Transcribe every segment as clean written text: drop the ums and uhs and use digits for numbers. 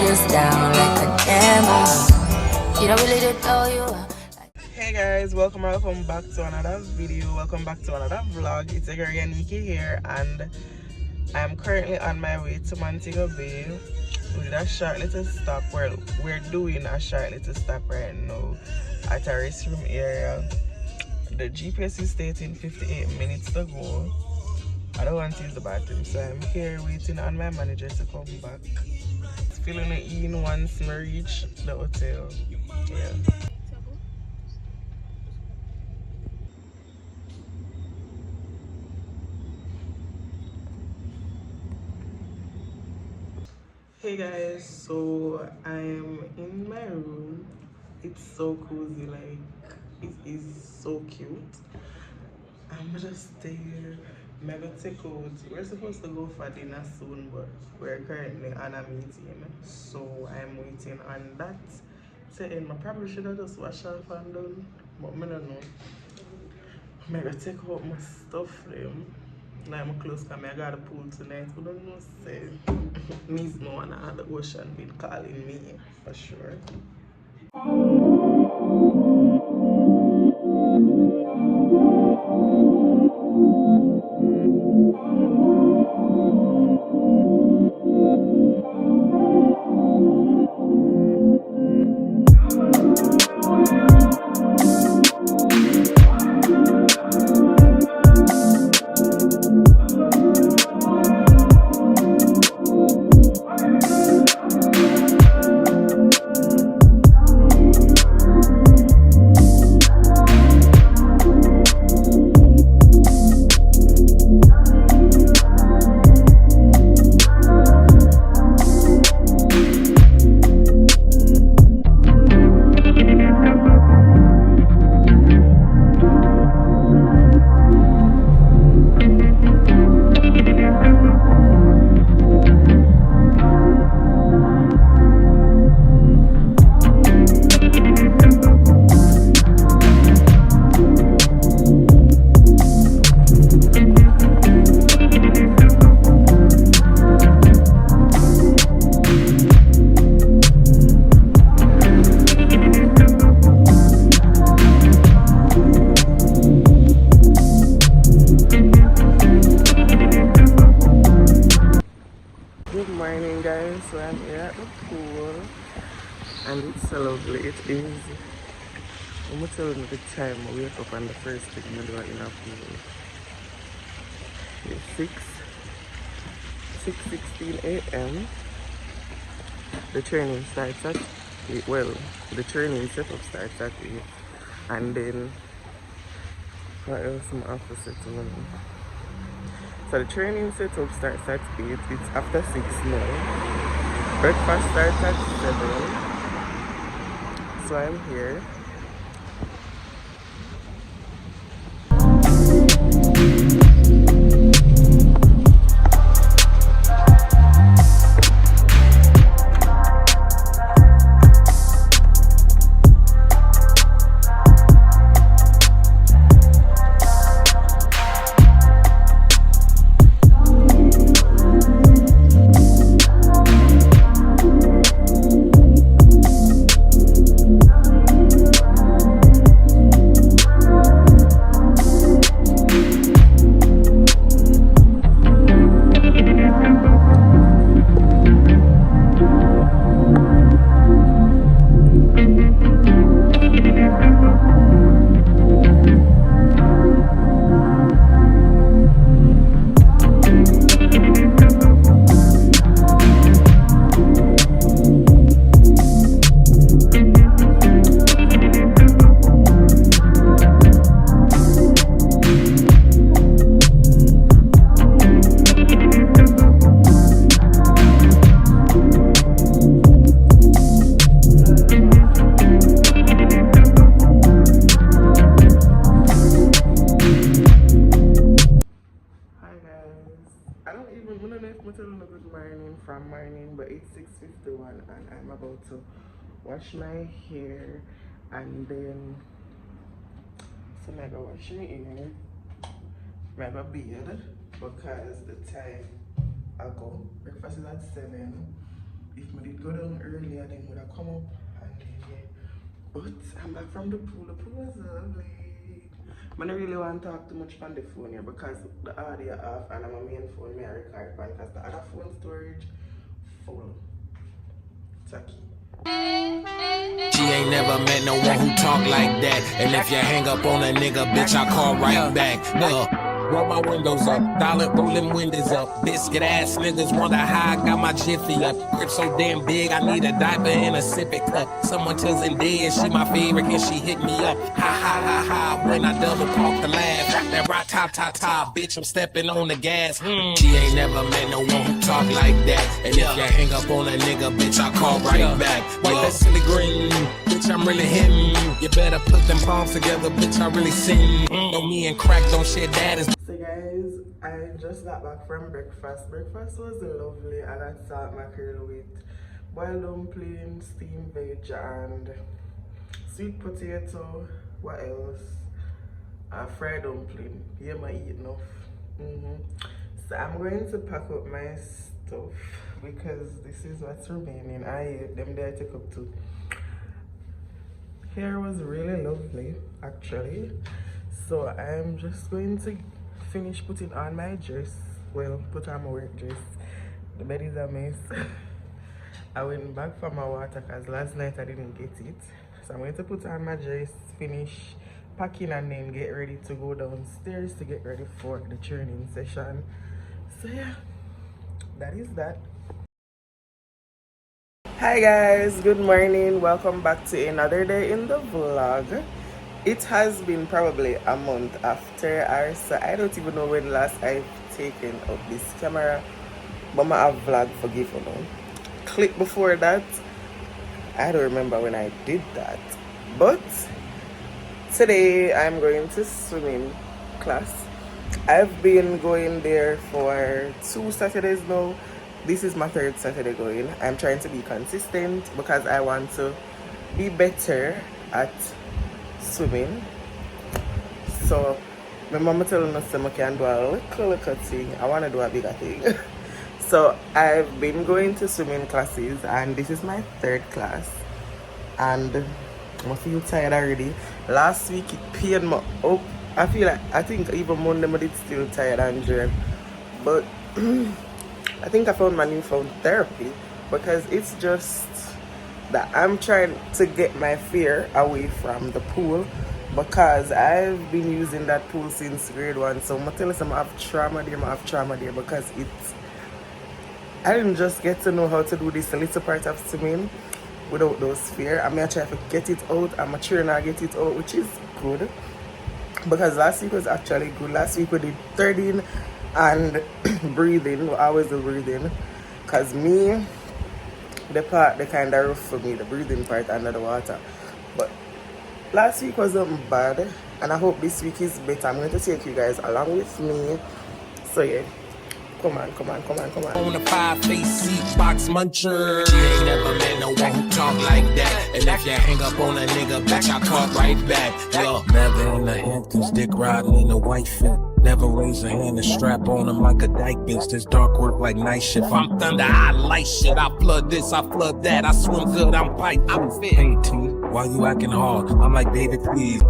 just down like a demo. You don't really know you. Hey guys, welcome back to another video. Welcome back to another vlog. It's a girl Yaniki here, and I'm currently on my way to Montego Bay. We did a short little stop. We're doing a short little stop right now at a restroom area. The GPS is stating 58 minutes to go. I don't want to use the bathroom, so I'm here waiting on my manager to come back. Filling it in once I reach the hotel. Yeah. Hey guys, so I'm in my room. It's so cozy, like it is so cute. I'm just there. Maybe take out. We're supposed to go for dinner soon, but we're currently on a meeting, so I'm waiting on that to end. I probably should have just washed off and done, but I don't know. Maybe take out my stuff them. Now I'm close because I got a pool tonight. We don't know say needs no one at the ocean been calling me for sure. Good morning guys, so I'm here at the pool and it's so lovely. It is, I'm going to tell you the time I wake up and the first thing I do in a pool. It's 6:16 a.m. The training starts at 8. Well, the training setup starts at 8. And then, what else am I have to say to them? So the training setup starts at 8. It's after 6 now. Breakfast starts at 7. So I'm here. From morning, but it's 6:51 and I'm about to wash my hair and then so I'm gonna wash my hair, I'm gonna bathe because the time I go breakfast is at 7. if I did go down earlier, then would have come up and then yeah. But I'm back from the pool. The pool was lovely. I don't really want to talk too much on the phone here because the audio off and I'm a main phone me I record on because the other phone storage full. Tacky. She ain't never met no one who talk like that. And if you hang up on a nigga, bitch, I call right back. Roll my windows up, dollar rolling windows up. Biscuit ass niggas wonder how I got my jiffy up. Grip so damn big, I need a diaper and a sippy cup. Someone tells Zendaya she my favorite and she hit me up. Ha ha ha ha, when I double park the laugh. That rock ta ta ta, bitch, I'm stepping on the gas. She ain't never met no one who talk like that. And if you hang up on a nigga, bitch, I call right back. White that silly green, bitch, I'm really hitting. You better put them palms together, bitch, I really sing. Know me and crack don't share that is. So guys, I just got back from breakfast. Breakfast was lovely. I got salt mackerel with boiled dumpling, steamed veg and sweet potato. What else? Fried dumpling. Yeah, I eat enough. So I'm going to pack up my stuff because this is what's remaining. I ate them there I take up too. Hair was really lovely actually. So I'm just going to finish putting on my dress. Well, put on my work dress. The bed is a mess. I went back for my water because last night I didn't get it. So I'm going to put on my dress, finish packing and then get ready to go downstairs to get ready for the training session. So yeah, that is that. Hi guys, good morning. Welcome back to another day in the vlog. It has been probably a month after so I don't even know when last I've taken up this camera, but I have vlog forgive me. Clip before that, I don't remember when I did that, but today I'm going to swimming class. I've been going there for 2 Saturdays now. This is my 3rd Saturday going. I'm trying to be consistent because I want to be better at swimming. So my mama telling us that I can do a little thing. I want to do a bigger thing. So I've been going to swimming classes and this is my 3rd class and I feel tired already. Last week it paid me up. I think even Monday I did still tired and drained, but I think I found my newfound therapy because it's just that I'm trying to get my fear away from the pool because I've been using that pool since grade 1. So I'm telling you, I have trauma there because I didn't just get to know how to do this little part of swimming without those fear. I'm gonna try to get it out. I'm a trainer, get it out, which is good because last week was actually good. Last week we did 13 and breathing. We always do breathing because me, the part that kind of rough for me, the breathing part under the water. But last week wasn't bad and I hope this week is better. I'm going to take you guys along with me. So yeah, come on. On the 5-face seat box muncher. She ain't never met no one who talk like that. And if you hang up on a nigga, bitch, I call right back. Never in the Hamptons, dick riding in the white fit. Never raise a hand and strap on him like a dyke bitch. This dark work like night shift. I'm thunder, I light shit. I flood this, I flood that. I swim good, I'm pipe, I'm fit. Hey T, why you acting hard? I'm like, baby, please.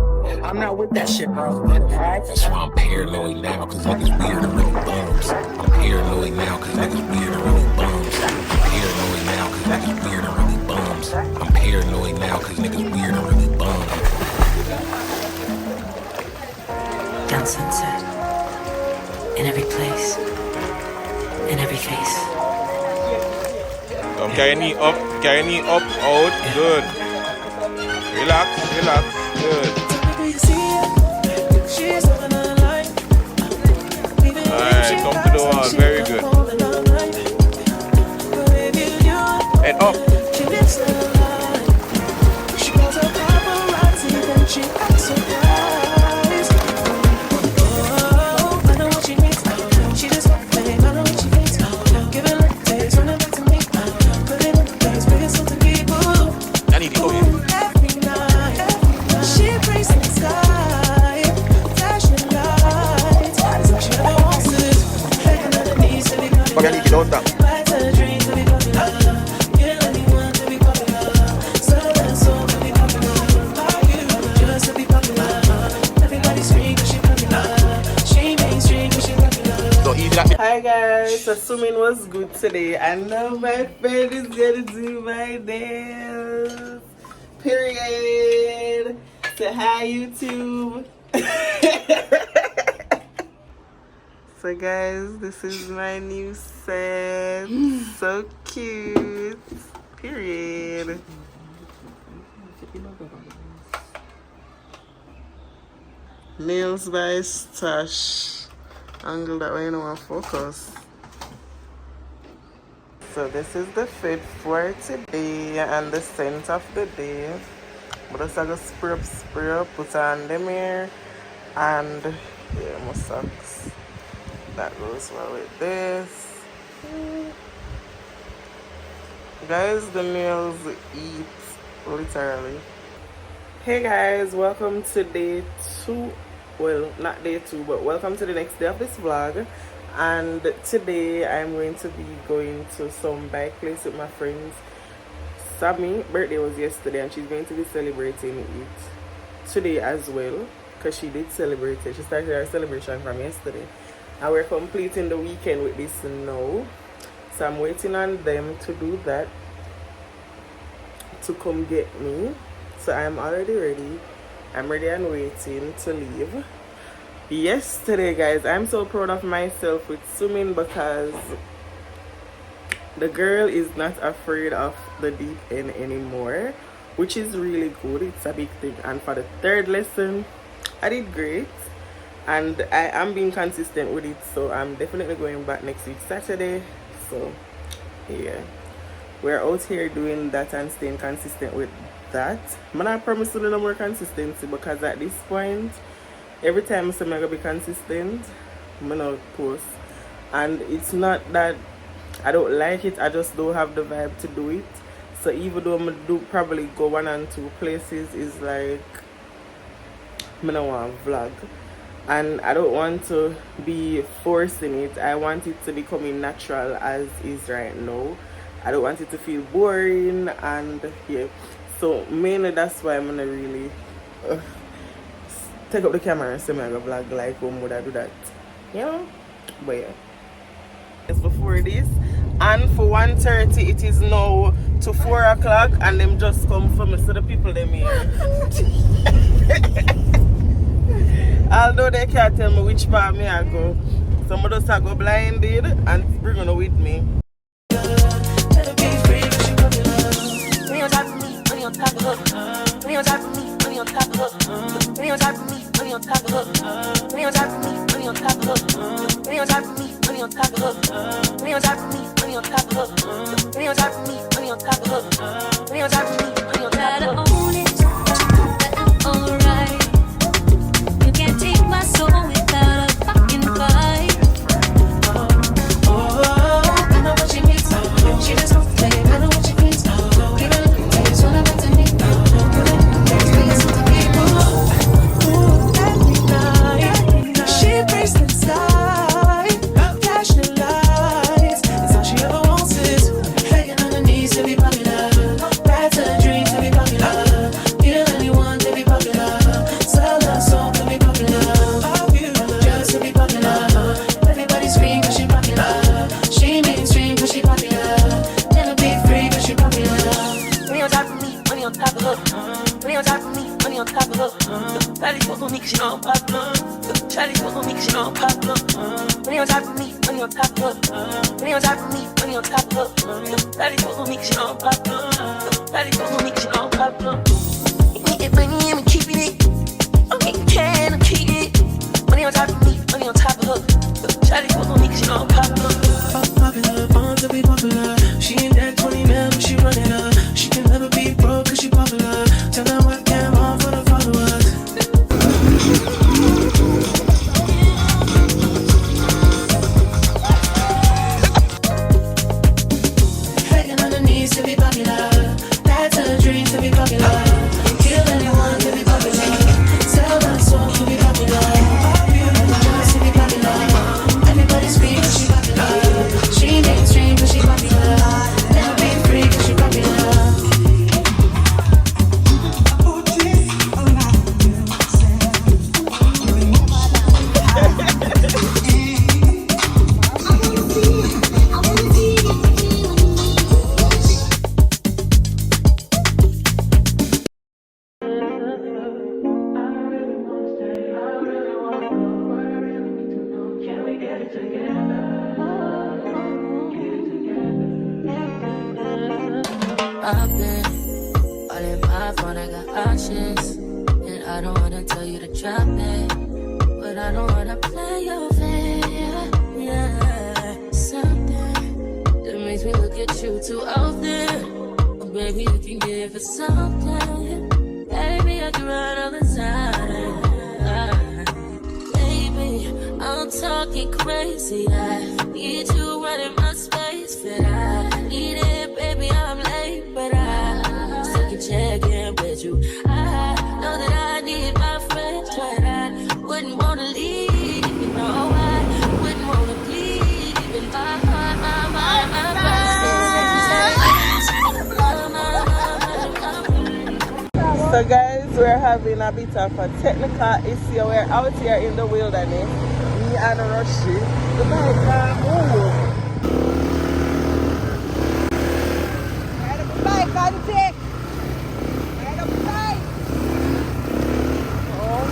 I'm not with that shit, bro. That's why I'm paranoid now, cause niggas weird and really bums. I'm paranoid now, cause niggas weird and really bums. I'm paranoid now, cause niggas weird and really bums. I'm paranoid now, cause niggas weird and really bums. Down sunset. In every place. In every face. Carry your knee up, out, good. Relax, good. Alright, come to the wall, very good. Head up. I need to go in. But I need to get out that. guys, so swimming was good today. I know my friend is gonna do my nails. Period. Say hi, YouTube. So guys, this is my new set. So cute. Period. Nails by Stash. Angle that way you don't want to focus. So this is the fit for today and the scent of the day. But just I go spray up, put on them here, and yeah, my socks. That goes well with this. Guys, the nails eat literally. Hey guys, welcome to day 2. Well, not day 2, but welcome to the next day of this vlog. And today I'm going to be going to some bike place with my friends. Sammy's birthday was yesterday and she's going to be celebrating it today as well, because she did celebrate it. She started her celebration from yesterday and we're completing the weekend with this now. So I'm waiting on them to do that, to come get me. So I'm already ready. I'm ready and waiting to leave. Yesterday, guys, I'm so proud of myself with swimming because the girl is not afraid of the deep end anymore, which is really good. It's a big thing. And for the 3rd lesson, I did great. And I am being consistent with it. So I'm definitely going back next week, Saturday. So, yeah. We're out here doing that and staying consistent with that. I'm not promising no more consistency because at this point, every time I say I'm gonna be consistent, I'm gonna post. And it's not that I don't like it, I just don't have the vibe to do it. So even though I'm gonna do probably go 1 and 2 places, is like I don't want to vlog. And I don't want to be forcing it. I want it to be coming natural as is right now. I don't want it to feel boring, and yeah. So mainly that's why I'm gonna really take up the camera and say I'm gonna vlog like when would I do that, you know? But yeah, it's before this, and for 1:30 it is now to 4 o'clock, and them just come for me. So the people them here. Although they can't tell me which part me I go, some of us go blinded and bring on with me. On top of her, money on top of me, money on top of her, money on top of me, money on top of her, money on top of me, money on top of her, money on top of me, money on top of her, money on top of me, money on top of her, money on top of me, money on top of her, money on top of me, money on top of her. Gotta own it, that I'm alright. You can't take my soul without a fucking fight. Oh, I know what she needs. She just wants to play. I know what she needs. Give it up, take it, so that to me. She breaks inside, flashing lights. It's all she ever wants is begging on her knees to be popular. Back to the dreams to be popular. Kill anyone to be popular. Sell her soul to be popular. Just to be popular. Everybody scream cause she popular. She mainstream cause she popular. Never be free cause she popular. Money on top of me, money on top of her. Money on top of me, money on top of her. Daddy fuck on me cause she know I'm popular. Daddy fuck on me cause she know I'm popular. Money on top of me, money on top of her. Money on top of me, money on top of her. Daddy fuck on me cause she know I'm popular. Daddy fuck on me cause she know I'm popular. Getting money and I'm keeping it. I'm getting cash, I'm keeping it. Money on top of me, money on top of her. Daddy fuck on me cause she know I'm popular. Popular, born to be popular. She ain't that 20 mil, but she run it up. She can never be broke cause she popular. Tell her what came on for the followers. Begging on her knees to be popular. That's her dream to be popular. my phone, I got options. And I don't wanna tell you to drop it, but I don't wanna play your fair. Yeah, something that makes me look at you too often. Oh, baby, you can give it something. Baby, I can run all the time. Baby, I'm talking crazy. I need you running my space, but I need it, baby. I'm late, but I still can check in with you. I know that I need my friends, but I wouldn't wanna leave. No, I wouldn't wanna leave. And my So guys, we're having a bit of a technical issue. We're out here in the wilderness. Me and Rushy. The bike can't move. Ride up the bike, Auntie. Ride up the bike. Oh,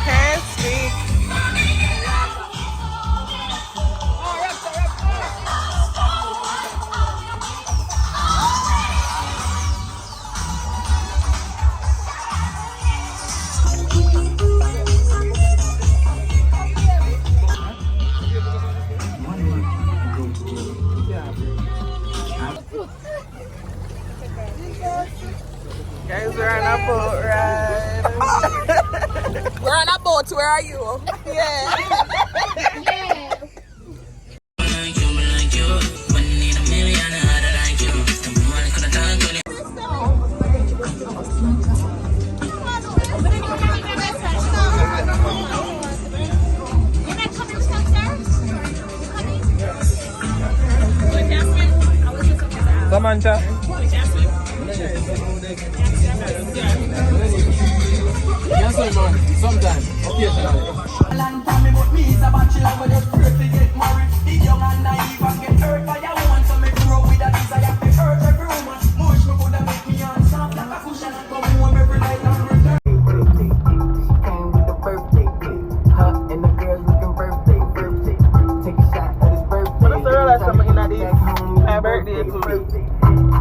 can't speak. Guys, we're on a boat ride. We're on a boat. Where are you? Yeah. Come on, Cha. Yes, man. Sometimes. Occasionally. My birthday too.